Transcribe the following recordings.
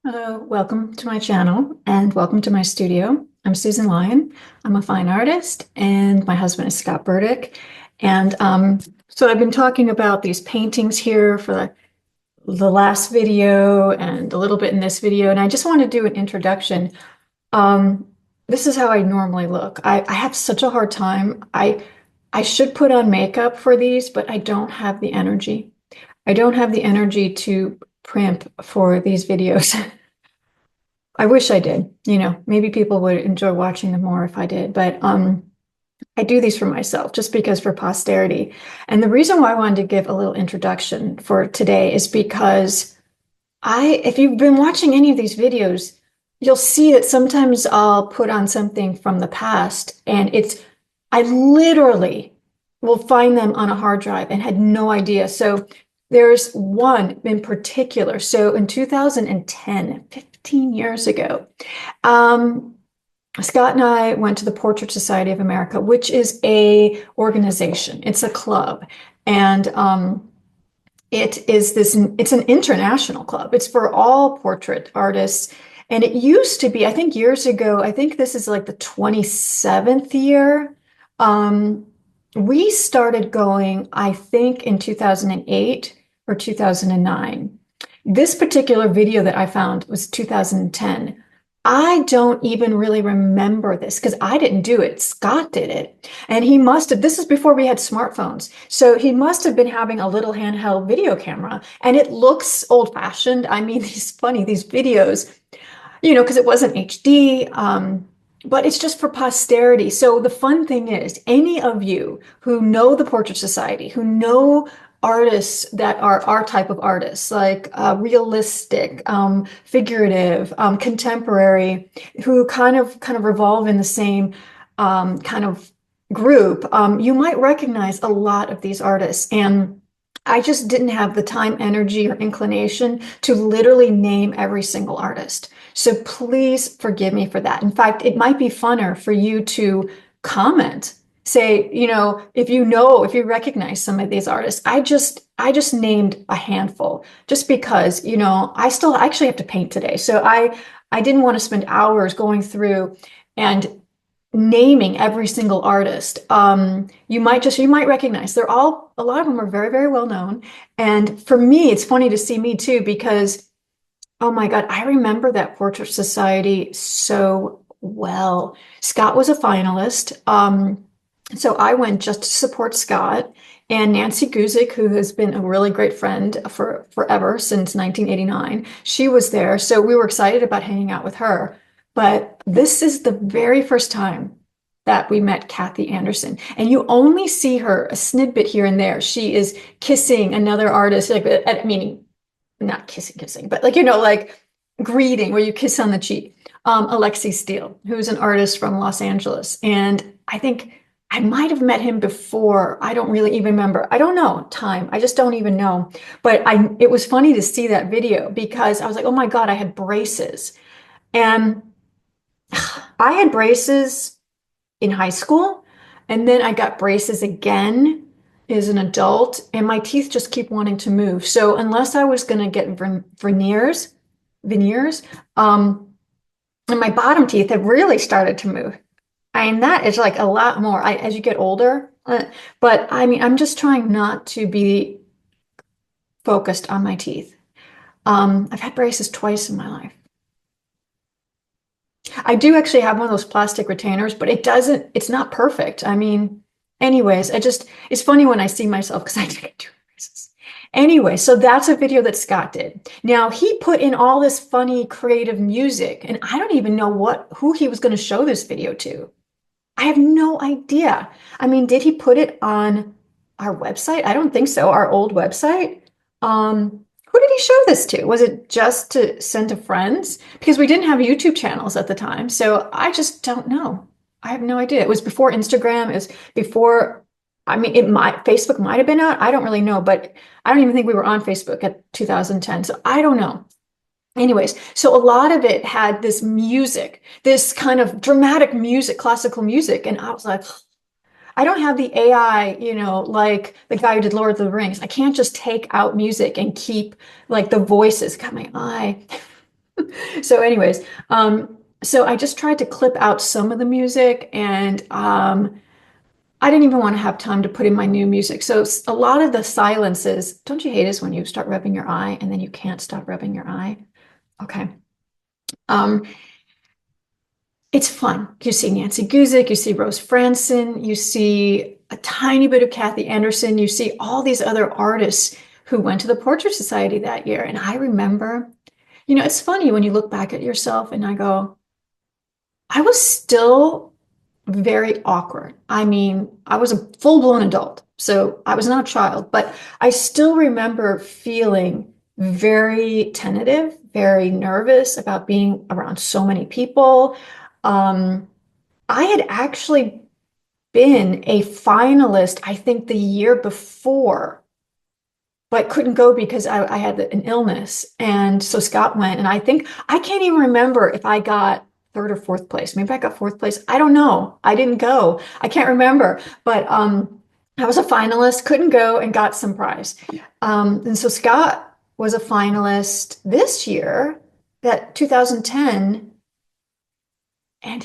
Hello, welcome to my channel and welcome to my studio. I'm Susan Lyon. I'm a fine artist and my husband is Scott Burdick. And so I've been talking about these paintings here for the last video and a little bit in this video. And I just want to do an introduction. Um, this is how I normally look. I have such a hard time. I should put on makeup for these, but I don't have the energy. I don't have the energy to primp for these videos. I wish I did. Maybe people would enjoy watching them more if I did, but I do these for myself just because for posterity. And the reason why I wanted to give a little introduction for today is because if you've been watching any of these videos, you'll see that sometimes I'll put on something from the past and I literally will find them on a hard drive and had no idea. So there's one in particular. So in 2010, 15 years ago, um, Scott and I went to the Portrait Society of America, which is a organization. It's a club. And it's an international club. It's for all portrait artists. And it used to be, I think years ago, I think this is like the 27th year. We started going, I think in 2008 or 2009. This particular video that I found was 2010. I don't even really remember this because I didn't do it. Scott did it. And he must have, this is before we had smartphones. So he must have been having a little handheld video camera and it looks old fashioned. I mean, these videos, because it wasn't HD, but it's just for posterity. So the fun thing is, any of you who know the Portrait Society, who know artists that are our type of artists, like realistic, figurative, contemporary, who kind of revolve in the same kind of group, you might recognize a lot of these artists. And I just didn't have the time, energy, or inclination to literally name every single artist. So please forgive me for that. In fact, it might be funner for you to comment, say, if you recognize some of these artists. I just named a handful just because, I still actually have to paint today. So I didn't want to spend hours going through and naming every single artist. You might recognize a lot of them are very, very well known. And for me, it's funny to see me too, because oh my God, I remember that Portrait Society so well. Scott was a finalist. So I went just to support Scott, and Nancy Guzik, who has been a really great friend for forever, since 1989. She was there. So we were excited about hanging out with her. But this is the very first time that we met Kathy Anderson. And you only see her a snippet here and there. She is kissing another artist, meaning not kissing, but like greeting where you kiss on the cheek. Alexi Steele, who's an artist from Los Angeles. And I think I might have met him before. I don't really even remember. I don't know time. I just don't even know. But it was funny to see that video because I was like, oh my God, I had braces. And I had braces in high school. And then I got braces again as an adult, and my teeth just keep wanting to move. So unless I was going to get veneers, and my bottom teeth have really started to move. I mean, that is like a lot more as you get older. But I mean, I'm just trying not to be focused on my teeth. I've had braces twice in my life. I do actually have one of those plastic retainers, but it's not perfect. I mean, anyways, it's funny when I see myself because I didn't do braces. Anyway, so that's a video that Scott did. Now he put in all this funny, creative music, and I don't even know who he was going to show this video to. I have no idea. I mean, did he put it on our website? I don't think so. Our old website. Who did he show this to? Was it just to send to friends? Because we didn't have YouTube channels at the time. So I just don't know. I have no idea. It was before Instagram. It was before, I mean, Facebook might have been out. I don't really know, but I don't even think we were on Facebook at 2010. So I don't know. Anyways, so a lot of it had this music, this kind of dramatic music, classical music. And I was like, I don't have the AI, like the guy who did Lord of the Rings. I can't just take out music and keep like the voices coming. So anyways, so I just tried to clip out some of the music and I didn't even want to have time to put in my new music. So a lot of the silences, don't you hate us when you start rubbing your eye and then you can't stop rubbing your eye? Okay. Um, it's fun. You see Nancy Guzik, you see Rose Franson, you see a tiny bit of Kathy Anderson, you see all these other artists who went to the Portrait Society that year. And I remember, it's funny when you look back at yourself and I go, I was still very awkward. I mean, I was a full-blown adult, so I was not a child, but I still remember feeling very tentative, very nervous about being around so many people. Um, I had actually been a finalist, I think the year before, but couldn't go because I had an illness. And so Scott went, and I can't even remember if I got third or fourth place. Maybe I got fourth place. I don't know. I didn't go. I can't remember. But I was a finalist, couldn't go, and got some prize. And so Scott was a finalist this year, that 2010, and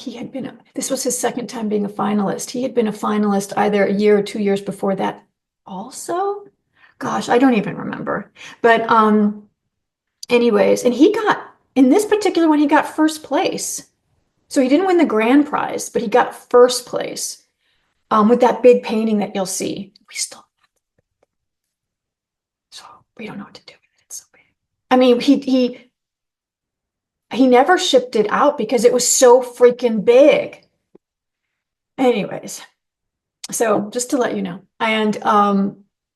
this was his second time being a finalist. He had been a finalist either a year or 2 years before that also. Gosh, I don't even remember. But anyways, and he got in this particular one, he got first place. So he didn't win the grand prize, but he got first place with that big painting that you'll see. So we don't know what to do with it. It's so big. I mean, he never shipped it out because it was so freaking big. Anyways, so just to let you know. And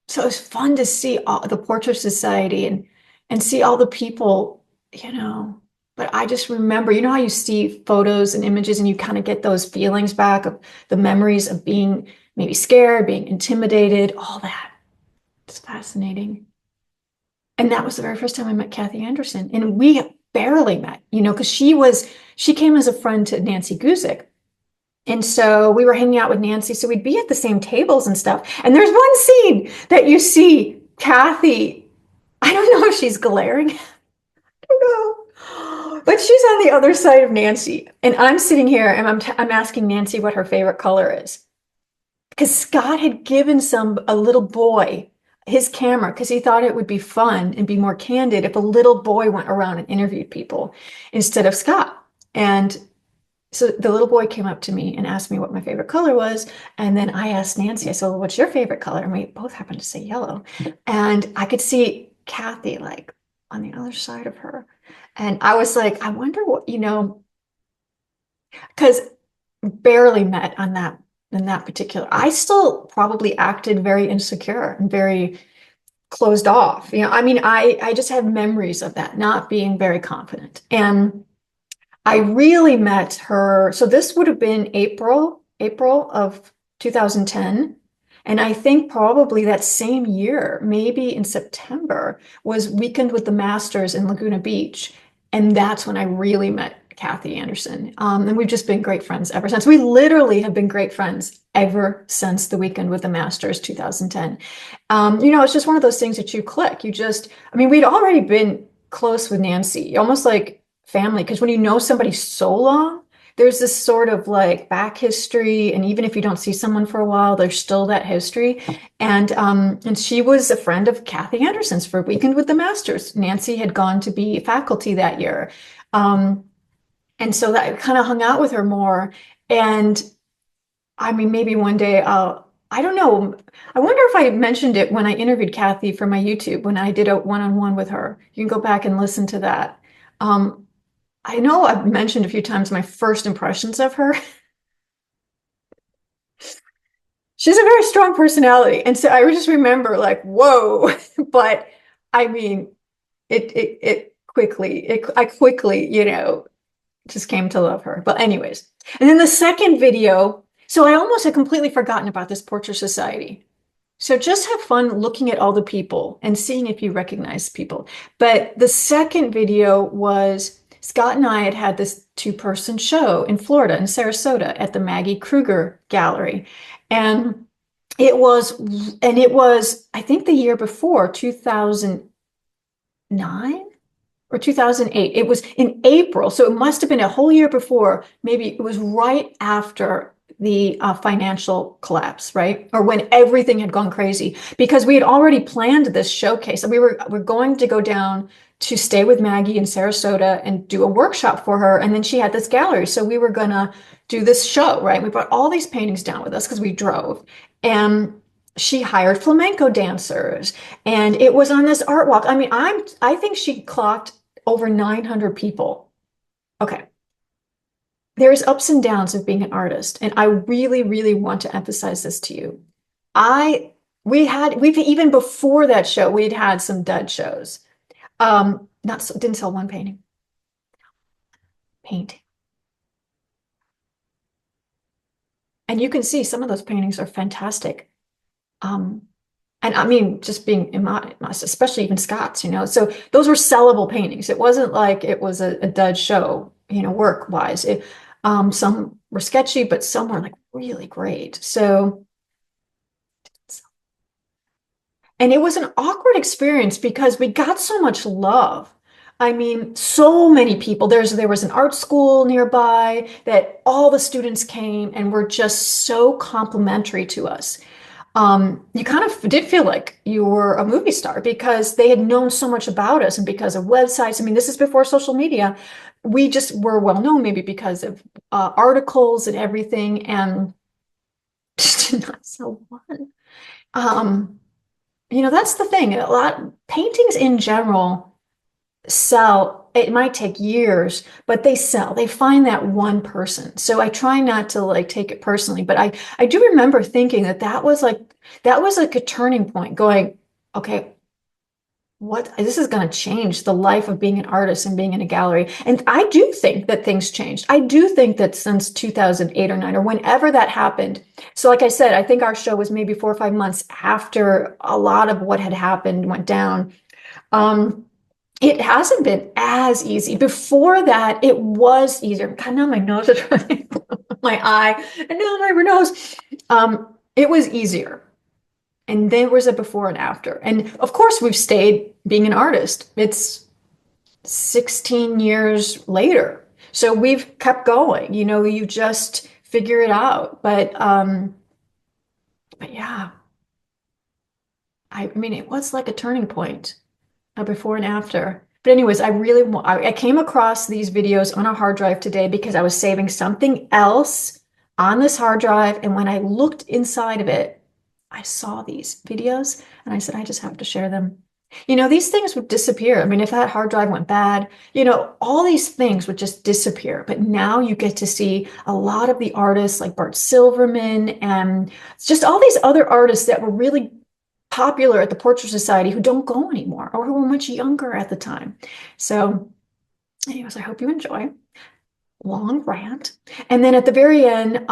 so it was fun to see all the Portrait Society and see all the people, But I just remember, how you see photos and images and you kind of get those feelings back of the memories of being maybe scared, being intimidated, all that. It's fascinating. And that was the very first time I met Kathy Anderson. And we barely met, because she came as a friend to Nancy Guzik. And so we were hanging out with Nancy. So we'd be at the same tables and stuff. And there's one scene that you see Kathy, I don't know if she's glaring. I don't know. But she's on the other side of Nancy. And I'm sitting here and I'm asking Nancy what her favorite color is. Because Scott had given a little boy his camera because he thought it would be fun and be more candid if a little boy went around and interviewed people instead of Scott. And so the little boy came up to me and asked me what my favorite color was. And then I asked Nancy, I said, well, what's your favorite color? And we both happened to say yellow. And I could see Kathy like on the other side of her. And I was like, I wonder what, because barely met on that in that particular. I still probably acted very insecure and very closed off. I mean, I just have memories of that, not being very confident. And I really met her. So this would have been April of 2010. And I think probably that same year, maybe in September, was Weekend with the Masters in Laguna Beach. And that's when I really met Kathy Anderson. And we've just been great friends ever since. We literally have been great friends ever since the Weekend with the Masters 2010. It's just one of those things that you click. We'd already been close with Nancy, almost like family, because when you know somebody so long, there's this sort of like back history. And even if you don't see someone for a while, there's still that history. And she was a friend of Kathy Anderson's for Weekend with the Masters. Nancy had gone to be faculty that year. And so that kind of hung out with her more. And I mean, maybe one day I don't know. I wonder if I mentioned it when I interviewed Kathy for my YouTube, when I did a one-on-one with her. You can go back and listen to that. I know I've mentioned a few times my first impressions of her. She's a very strong personality. And so I just remember like, whoa. But I mean, I quickly, just came to love her. But anyways, and then the second video, so I almost had completely forgotten about this Portrait Society. So just have fun looking at all the people and seeing if you recognize people. But the second video was Scott and I had this two-person show in Florida, in Sarasota, at the Maggie Kruger Gallery. And it was, I think the year before, 2009. or 2008. It was in April, so it must have been a whole year before. Maybe it was right after the financial collapse, right? Or when everything had gone crazy, because we had already planned this showcase. We're going to go down to stay with Maggie in Sarasota and do a workshop for her, and then she had this gallery, so we were gonna do this show, right? We brought all these paintings down with us because we drove, and she hired flamenco dancers, and it was on this art walk. I mean, I think she clocked over 900 people. Okay. There's ups and downs of being an artist, and I really, really want to emphasize this to you. I we've even before that show, we'd had some dud shows. Not didn't sell one painting. And you can see some of those paintings are fantastic. Um, and I mean, just being in my, especially even Scott's, you know, so those were sellable paintings. It wasn't like it was a dud show, you know, work wise. Some were sketchy, but some were like really great. So, and it was an awkward experience because we got so much love. I mean, so many people. There was an art school nearby that all the students came and were just so complimentary to us. You kind of did feel like you were a movie star because they had known so much about us and because of websites. I mean, this is before social media. We just were well known maybe because of articles and everything, and just did not sell one. Um, you know, that's the thing. A lot paintings in general sell. It might take years, but they sell. They find that one person. So I try not to like take it personally, but I do remember thinking that that was like a turning point going, okay, what this is going to change the life of being an artist and being in a gallery. And I do think that things changed. I do think that since 2008 or 9 or whenever that happened. So like I said, I think our show was maybe 4 or 5 months after a lot of what had happened went down. Um, it hasn't been as easy. Before that, it was easier. God, now my nose is running, my eye, and now my nose. It was easier. And there was a before and after. And of course, we've stayed being an artist. It's 16 years later. So we've kept going. You know, you just figure it out. But yeah, I mean, it was like a turning point, a before and after. But anyways, I came across these videos on a hard drive today because I was saving something else on this hard drive. And when I looked inside of it, I saw these videos and I said, I just have to share them. You know, these things would disappear. I mean, if that hard drive went bad, you know, all these things would just disappear. But now you get to see a lot of the artists like Bart Silverman and just all these other artists that were really popular at the Portrait Society who don't go anymore or who were much younger at the time. So anyways, I hope you enjoy. Long rant. And then at the very end,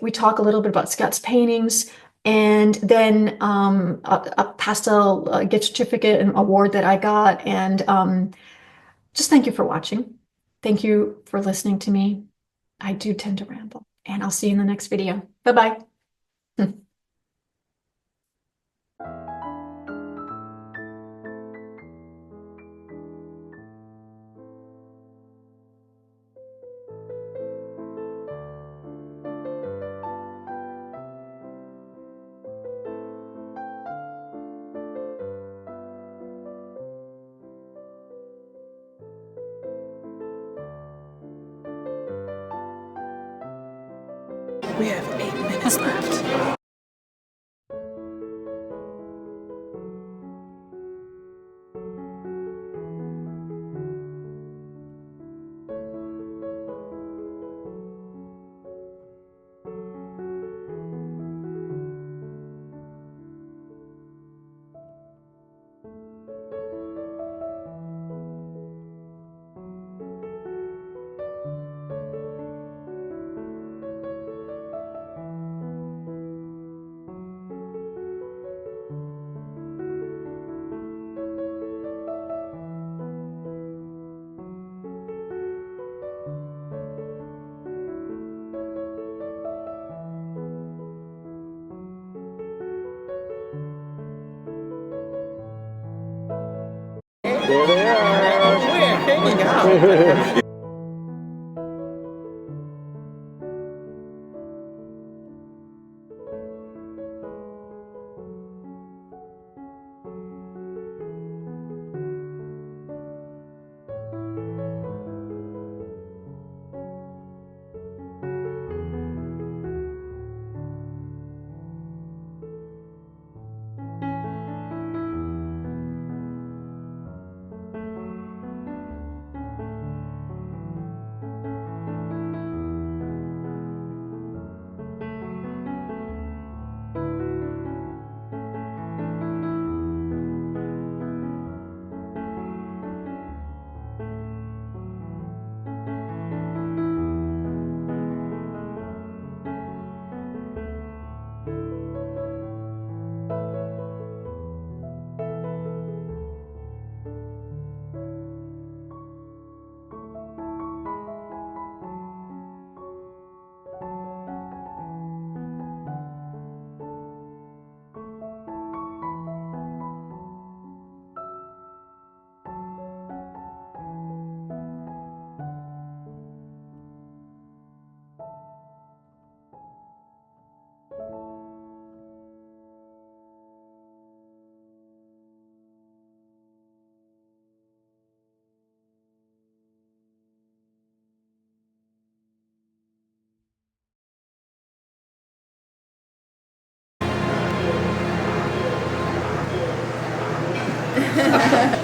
we talk a little bit about Scott's paintings and then a pastel gift certificate and award that I got. And just thank you for watching. Thank you for listening to me. I do tend to ramble, and I'll see you in the next video. Bye-bye. We have 8 minutes left. There they are. hanging out.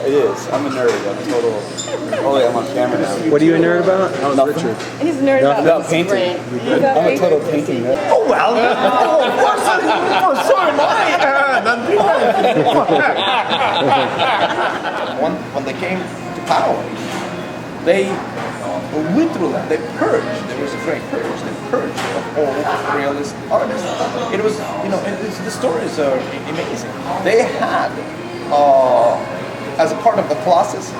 It is. I'm a nerd. I'm a total. Oh wait, I'm on camera now. What are you a nerd about? Oh, nothing. He's a nerd About painting. I'm a total painting nerd. Oh well. So am I. When they came to power, they went through that. They purged. There was a great purge. They purged of all realist artists. It was, the stories are amazing. They had, as a part of the process,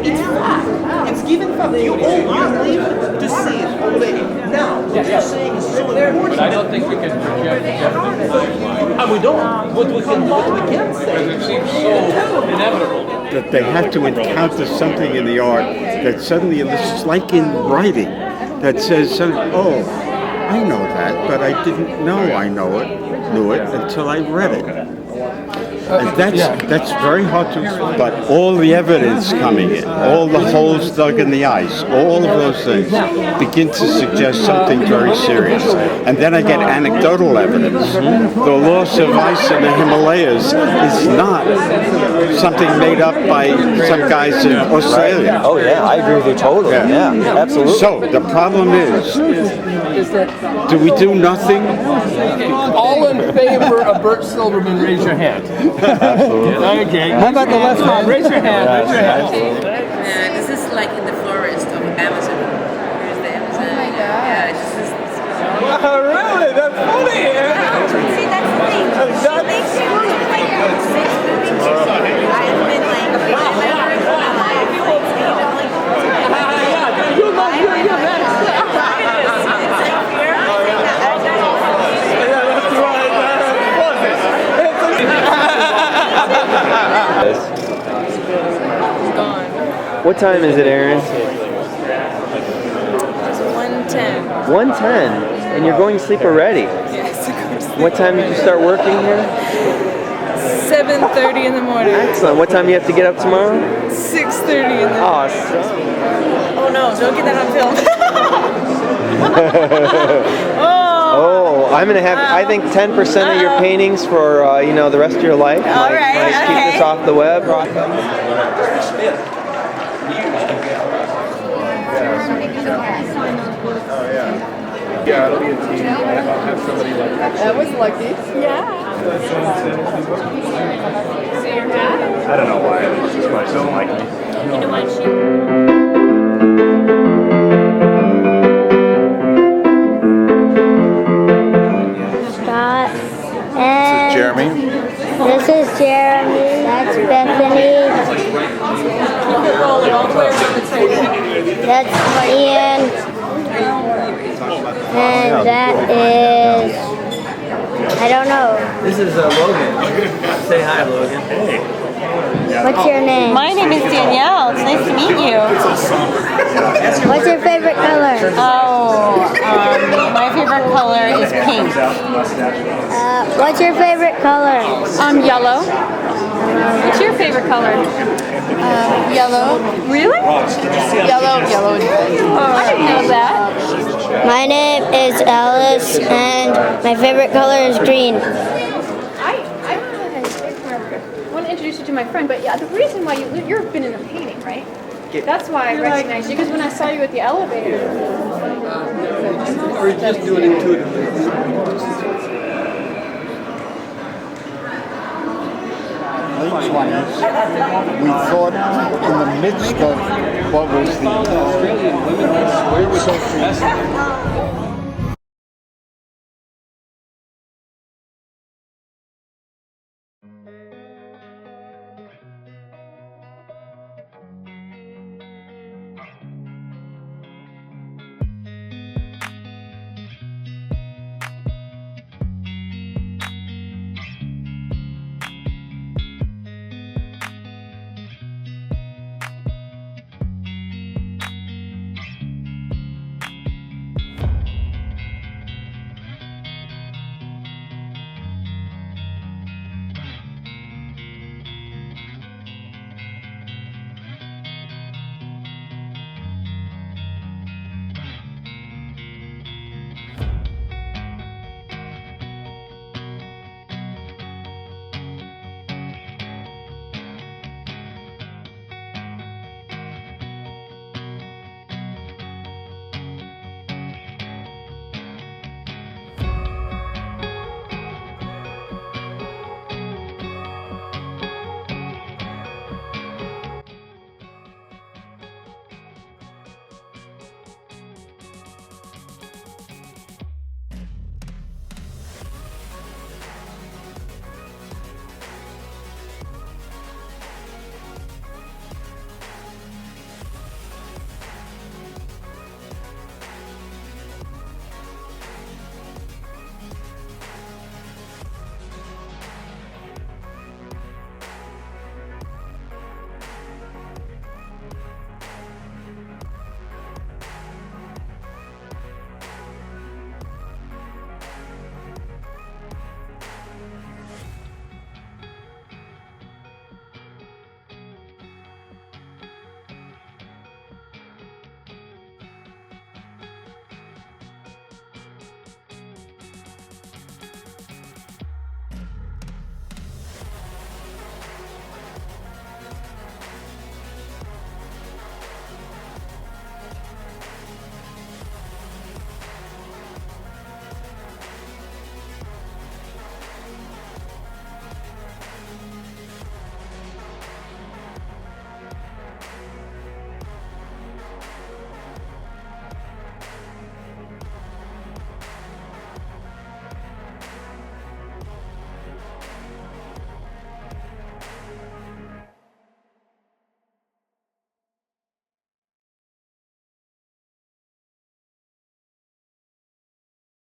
It's flat. It's given from you all are able to see it already. Now, what you're saying is so important. But I don't think we can project definitely. And we don't. What we can do, what we can say. It seems so inevitable. That they have to encounter something in the art that suddenly elicits, like in writing, that says, "Oh, I know that, but I didn't know I knew it until I read it." And that's very hard to explain. But all the evidence coming in, all the holes dug in the ice, all of those things begin to suggest something very serious. And then I get anecdotal evidence. The loss of ice in the Himalayas is not something made up by some guys in Australia. Oh yeah, I agree with you totally. Yeah, absolutely. So the problem is, do we do nothing? All in favor of Bert Silverman, raise your hand. Absolutely. Okay. How about the left hand? Raise your hand. Raise your hand. This is like in the forest of Amazon. Here's the Amazon. Oh my God. Yeah, it's just. Oh, really? That's funny. See, that's the thing. She makes you like six moving chicks. I've been like, I've never in my life, like, stayed up like all the time. You love your best. It's like, Yeah, that's right. That's What time is it, Aaron? It's 1:10. 1:10, and you're going to sleep already. Yes, of course. What time did you start working here? 7:30 in the morning. Excellent. What time do you have to get up tomorrow? 6:30 in the morning. Awesome. Oh no, don't get that on film. Oh, I'm gonna have. I think 10% of your paintings for the rest of your life. All right, Might keep okay. this off the web. Yeah, it'll be a team. I'll have somebody like actually. That was lucky. Yeah. I don't know why. It's just why she doesn't like me. You know what? Scott. And Jeremy. this is Jeremy. That's Bethany. That's Ian. And that is, I don't know. This is Logan. Say hi, Logan. What's your name? My name is Danielle. It's nice to meet you. What's your favorite color? My favorite color is pink. What's your favorite color? Yellow. What's your favorite color? Yellow. Really? Yellow. I didn't know that. My name is Alice, and my favorite color is green. I want to introduce you to my friend, but yeah, the reason why you've been in a painting, right? That's why I recognized you, because when I saw you at the elevator. Or just do it intuitively. Late 20s, we thought in the midst of what was the Australian women swear with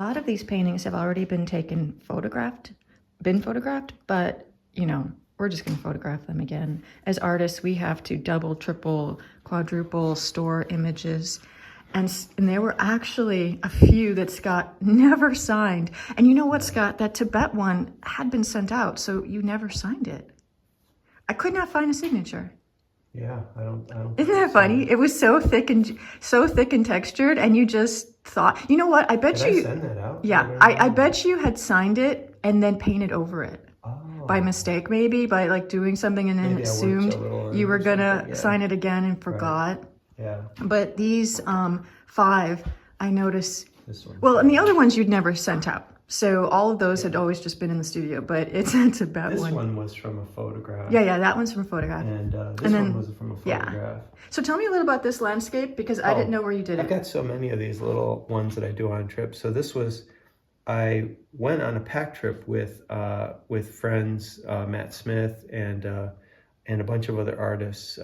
A lot of these paintings have already been photographed, but, we're just going to photograph them again. As artists, we have to double, triple, quadruple store images. And there were actually a few that Scott never signed. And you know what, Scott? That Tibet one had been sent out, so you never signed it. I could not find a signature. Yeah, I don't. Isn't that funny? It was so thick and textured, and you just thought, you know what? I bet Did you. I send that out? Yeah, I bet you had signed it and then painted over it. By mistake, maybe, by like doing something and then Maybe assumed you were gonna sign it again and forgot. Right. Yeah. But these 5, I noticed. This one. Well, and the other ones you'd never sent out. So all of those had always just been in the studio, but it's about This one. one was from a photograph. Yeah, that one's from a photograph. And this one was from a photograph. Yeah. So tell me a little about this landscape, because I didn't know where you did it. I've got so many of these little ones that I do on trips. So this was, I went on a pack trip with friends, Matt Smith and a bunch of other artists.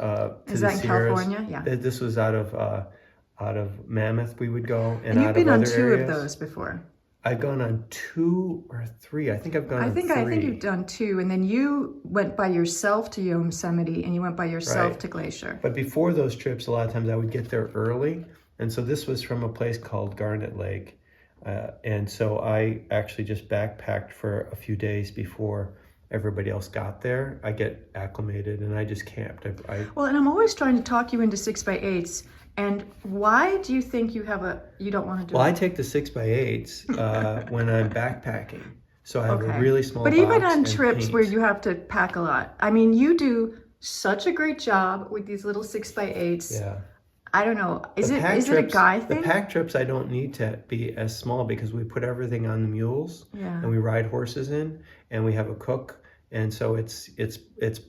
Is that in California? Yeah. This was out of Mammoth. We would go, and you've out been of on other 2 areas. of those before. I've gone on 2 or 3. I think I've gone on 3. I think you've done 2, and then you went by yourself to Yosemite, and you went by yourself to Glacier. But before those trips, a lot of times I would get there early, and so this was from a place called Garnet Lake, and so I actually just backpacked for a few days before everybody else got there. I get acclimated, and I just camped. Well, and I'm always trying to talk you into 6x8s. And why do you think you don't want to do it? Well, I take the 6x8s when I'm backpacking. So I have a really small box. But even on and trips paint. where you have to pack a lot, I mean, you do such a great job with these little 6x8s. Yeah. I don't know. Is it a guy thing? The pack trips, I don't need to be as small because we put everything on the mules and we ride horses in, and we have a cook. And so it's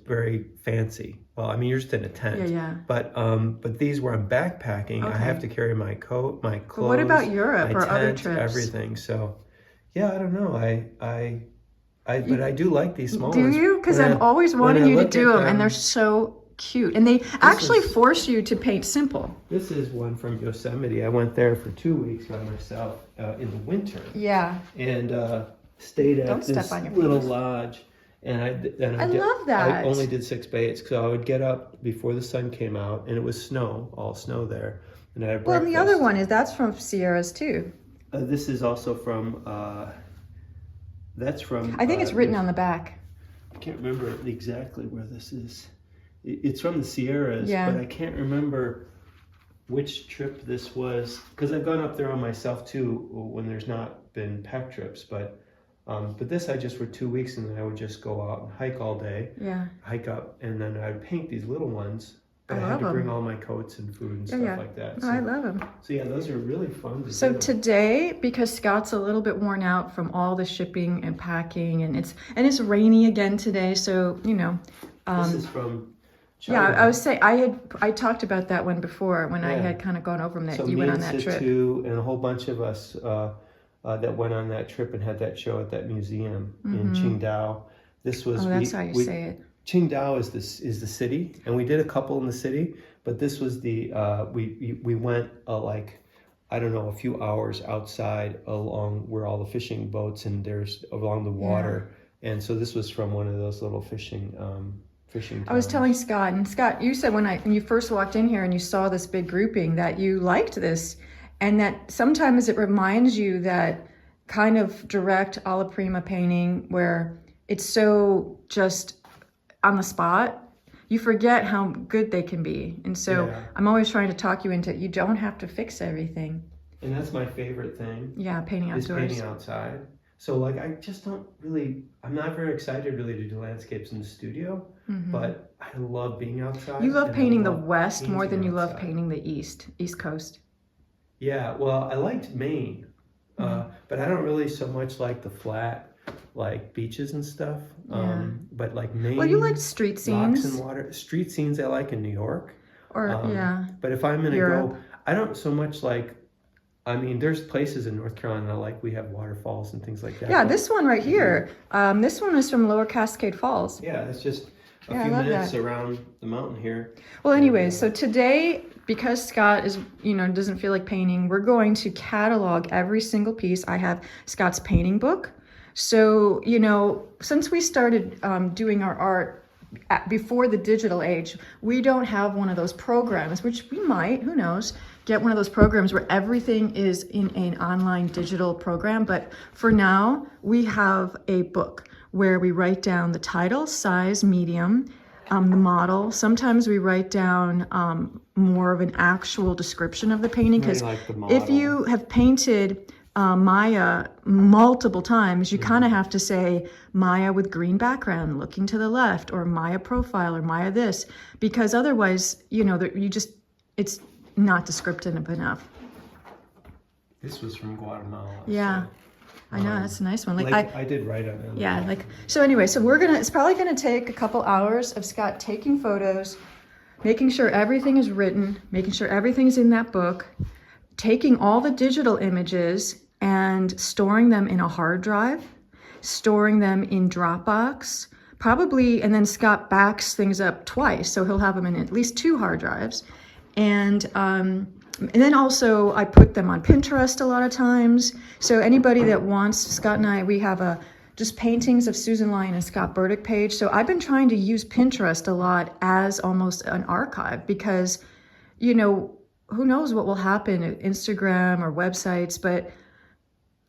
very fancy. Well, I mean, you're just in a tent. Yeah. But these where I'm backpacking, I have to carry my coat, my clothes. But what about Europe my or other tent, trips? everything. So, yeah, I don't know. But I do like these small do ones. Do you? Because I'm always wanting you to do them, and they're so cute. And they actually force you to paint simple. This is one from Yosemite. I went there for 2 weeks by myself in the winter. Yeah. And stayed at this little lodge. And I love that. I only did 6x8s, so I would get up before the sun came out, and it was all snow there. And I had breakfast. Well, and the other one that's from Sierras too. This is also from. That's from. I think it's written on the back. I can't remember exactly where this is. It's from the Sierras, but I can't remember which trip this was, because I've gone up there on myself too when there's not been pack trips, but this I just for 2 weeks, and then I would just go out and hike all day, hike up, and then I would paint these little ones. But I had to bring all my coats and food and stuff like that. So, I love them. So yeah, those are really fun to So do. today, because Scott's a little bit worn out from all the shipping and packing, and it's rainy again today, so this is from China. Yeah, I was saying I talked about that one before when I had kind of gone over them that So you went on that trip. And a whole bunch of us that went on that trip and had that show at that museum in Qingdao. This was that's how you say it. Qingdao is the city, and we did a couple in the city, but this was the we went I don't know, a few hours outside along where all the fishing boats and there's along the water, and so this was from one of those little fishing towns. I was telling Scott, and Scott, you said when you first walked in here and you saw this big grouping that you liked this, and that sometimes it reminds you that kind of direct alla prima painting where it's so just on the spot, you forget how good they can be. And so I'm always trying to talk you into, you don't have to fix everything. And that's my favorite thing. Yeah, painting outdoors. Is painting outside. So I just don't really, I'm not very excited really to do landscapes in the studio, but I love being outside. You love painting the West more than you love painting the East Coast. Yeah, well, I liked Maine, but I don't really so much like the flat, like beaches and stuff. But like Maine. Well, you like street scenes. Rocks and water. Street scenes I like in New York. Or But if I'm gonna Europe. go, I don't so much like. I mean, there's places in North Carolina like we have waterfalls and things like that. Yeah, this one right here. This one is from Lower Cascade Falls. Yeah, it's just a few minutes around the mountain here. Well, anyways, so today, because Scott is, doesn't feel like painting, we're going to catalog every single piece. I have Scott's painting book. So, you know, since we started doing our art before the digital age, we don't have one of those programs, which we might, who knows, get one of those programs where everything is in an online digital program. But for now, we have a book where we write down the title, size, medium, the model. Sometimes we write down more of an actual description of the painting, because if you have painted Maya multiple times, you kind of have to say Maya with green background looking to the left, or Maya profile, or Maya this, because otherwise, you know, it's not descriptive enough. This was from Guatemala. Yeah. So. I know, that's a nice one. Like I did write on it. Yeah, so anyway, so it's probably gonna take a couple hours of Scott taking photos, making sure everything is written, making sure everything's in that book, taking all the digital images and storing them in a hard drive, storing them in Dropbox, probably, and then Scott backs things up twice, so he'll have them in at least 2 hard drives. And then also I put them on Pinterest a lot of times. So anybody that wants, Scott and I, we have just paintings of Susan Lyon and Scott Burdick page. So I've been trying to use Pinterest a lot as almost an archive, because, you know, who knows what will happen at Instagram or websites, but,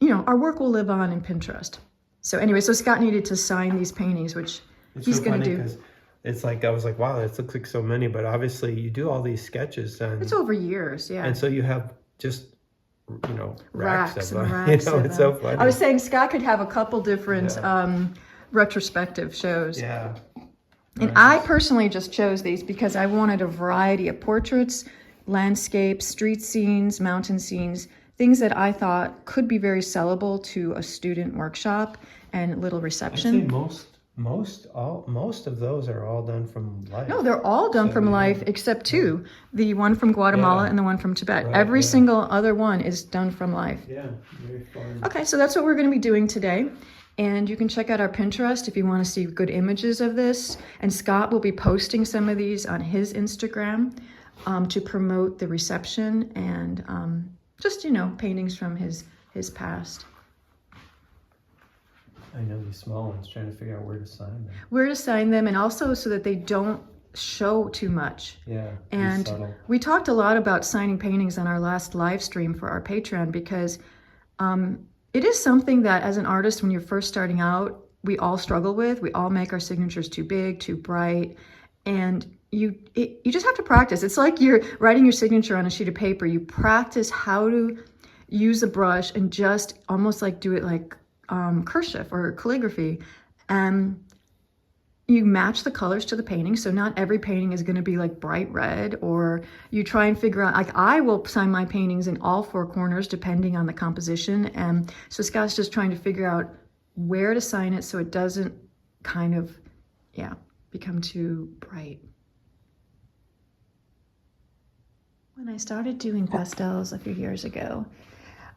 you know, our work will live on in Pinterest. So anyway, so Scott needed to sign these paintings, which he's going to do. It's like, I was like, wow, this looks like so many, but obviously you do all these sketches and it's over years, yeah. And so you have just, you know, racks of and them. racks. You know, it's so funny. I was saying Scott could have a couple different retrospective shows. Yeah. And I personally just chose these because I wanted a variety of portraits, landscapes, street scenes, mountain scenes, things that I thought could be very sellable to a student workshop and little reception. I'd say most of those are all done from life. No, they're all done from life except 2. The one from Guatemala and the one from Tibet. Right, Every single other one is done from life. Yeah, very fun. Okay, so that's what we're going to be doing today. And you can check out our Pinterest if you want to see good images of this. And Scott will be posting some of these on his Instagram to promote the reception and just, you know, paintings from his past. I know these small ones, trying to figure out where to sign them. Where to sign them, and also so that they don't show too much. Yeah, and we talked a lot about signing paintings on our last live stream for our Patreon, because it is something that as an artist, when you're first starting out, we all struggle with. We all make our signatures too big, too bright, and you just have to practice. It's like you're writing your signature on a sheet of paper. You practice how to use a brush and just almost like do it like cursive or calligraphy, and you match the colors to the painting. So not every painting is going to be like bright red, or you try and figure out, like I will sign my paintings in all 4 corners depending on the composition. And so Scott's just trying to figure out where to sign it so it doesn't kind of, become too bright. When I started doing pastels a few years ago,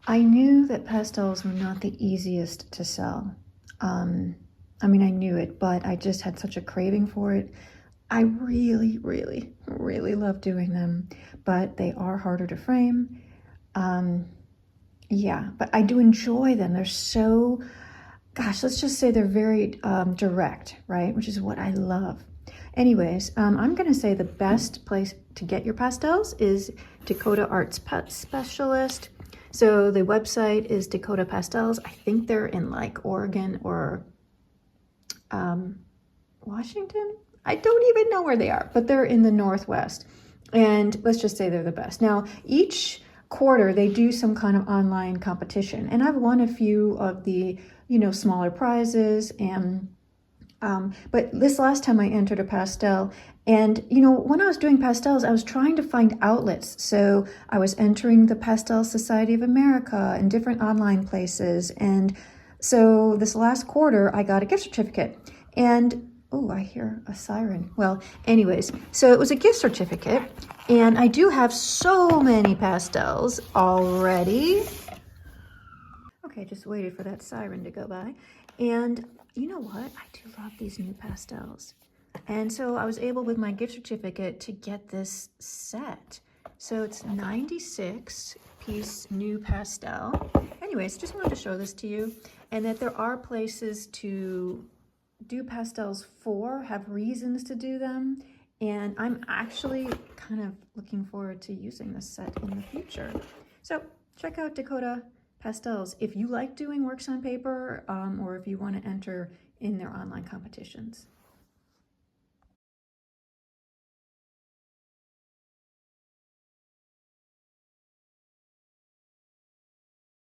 I knew that pastels were not the easiest to sell. I mean, I knew it, but I just had such a craving for it. I really, really, really love doing them, but they are harder to frame. But I do enjoy them. They're so, let's just say they're very direct, right? Which is what I love. Anyways, I'm gonna say the best place to get your pastels is Dakota Arts Specialist. So the website is Dakota Pastels. I think they're in like Oregon or Washington. I don't even know where they are, but they're in the Northwest. And let's just say they're the best. Now, each quarter they do some kind of online competition, and I've won a few of the, smaller prizes. And but this last time I entered a pastel, and when I was doing pastels, I was trying to find outlets. So I was entering the Pastel Society of America and different online places. And so this last quarter, I got a gift certificate. And, oh, I hear a siren. Well, anyways, so it was a gift certificate. And I do have so many pastels already. Okay, just waited for that siren to go by. And you know what? I do love these new pastels. And so I was able with my gift certificate to get this set. So it's 96 piece new pastel. And anyways, just wanted to show this to you, and that there are places to do pastels for, have reasons to do them, and I'm actually kind of looking forward to using this set in the future. So check out Dakota Pastels if you like doing works on paper, or if you want to enter in their online competitions.